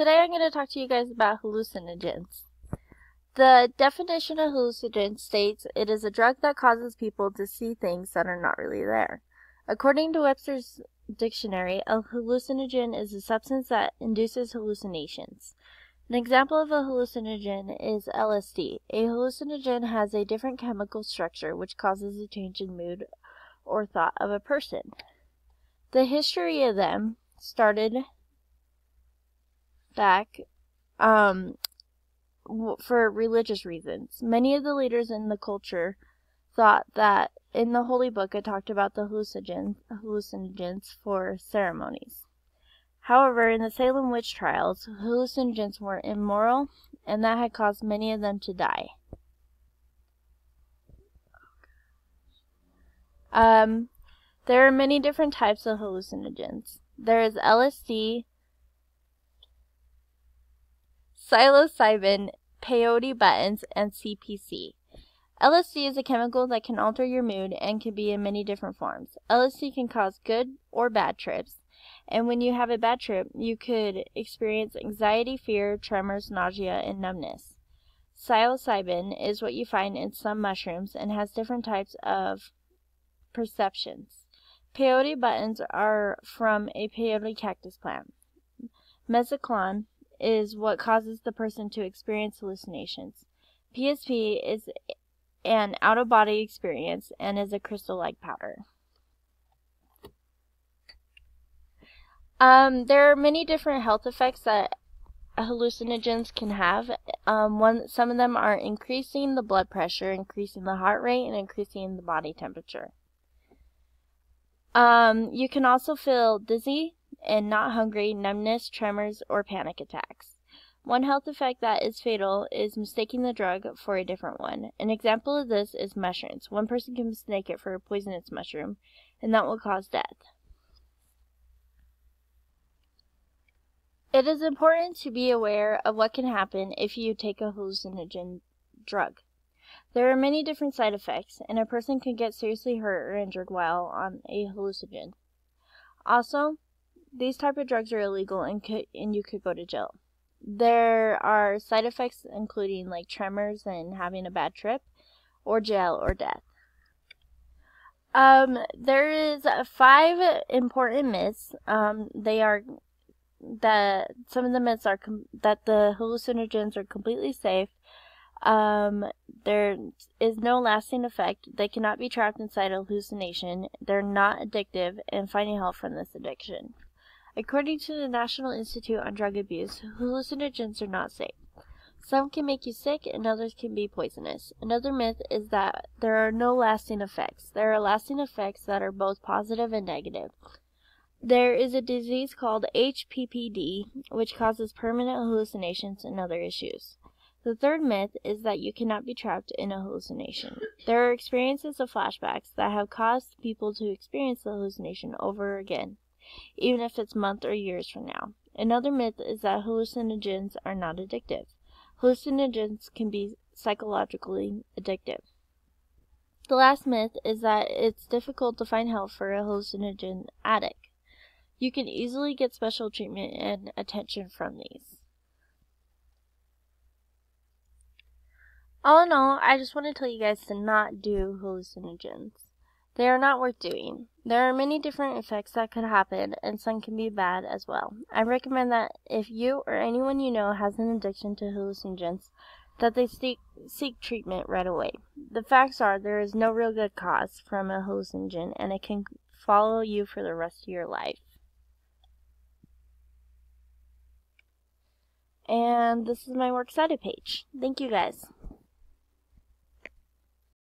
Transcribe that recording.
today I'm going to talk to you guys about hallucinogens. The definition of hallucinogen states it is a drug that causes people to see things that are not really there. According to Webster's dictionary, a hallucinogen is a substance that induces hallucinations. An example of a hallucinogen is LSD. A hallucinogen has a different chemical structure which causes a change in mood or thought of a person. The history of them started back for religious reasons. Many of the leaders in the culture thought that in the Holy Book it talked about the hallucinogens for ceremonies. However, in the Salem witch trials, hallucinogens were immoral, and that had caused many of them to die. There are many different types of hallucinogens. There is LSD, psilocybin, peyote buttons, and CPC. LSD is a chemical that can alter your mood and can be in many different forms. LSD can cause good or bad trips, and when you have a bad trip, you could experience anxiety, fear, tremors, nausea, and numbness. Psilocybin is what you find in some mushrooms and has different types of perceptions. Peyote buttons are from a peyote cactus plant. Mescaline is what causes the person to experience hallucinations. PSP is an out-of-body experience and is a crystal-like powder. There are many different health effects that hallucinogens can have. Some of them are increasing the blood pressure, increasing the heart rate, and increasing the body temperature. You can also feel dizzy and not hungry, numbness, tremors, or panic attacks. One health effect that is fatal is mistaking the drug for a different one. An example of this is mushrooms. One person can mistake it for a poisonous mushroom, and that will cause death. It is important to be aware of what can happen if you take a hallucinogen drug. There are many different side effects, and a person can get seriously hurt or injured while on a hallucinogen. Also, these type of drugs are illegal and you could go to jail. There are side effects including like tremors and having a bad trip, or jail or death. There is 5 important myths. They are that some of the myths are that the hallucinogens are completely safe. There is no lasting effect. They cannot be trapped inside a hallucination. They're not addictive, and finding help from this addiction. According to the National Institute on Drug Abuse, hallucinogens are not safe. Some can make you sick and others can be poisonous. Another myth is that there are no lasting effects. There are lasting effects that are both positive and negative. There is a disease called HPPD, which causes permanent hallucinations and other issues. The third myth is that you cannot be trapped in a hallucination. There are experiences of flashbacks that have caused people to experience the hallucination over again, even if it's months or years from now. Another myth is that hallucinogens are not addictive. Hallucinogens can be psychologically addictive. The last myth is that it's difficult to find help for a hallucinogen addict. You can easily get special treatment and attention from these. All in all, I just want to tell you guys to not do hallucinogens. They are not worth doing. There are many different effects that could happen, and some can be bad as well. I recommend that if you or anyone you know has an addiction to hallucinogens, that they seek treatment right away. The facts are there is no real good cause from a hallucinogen, and it can follow you for the rest of your life. And this is my works cited page. Thank you guys.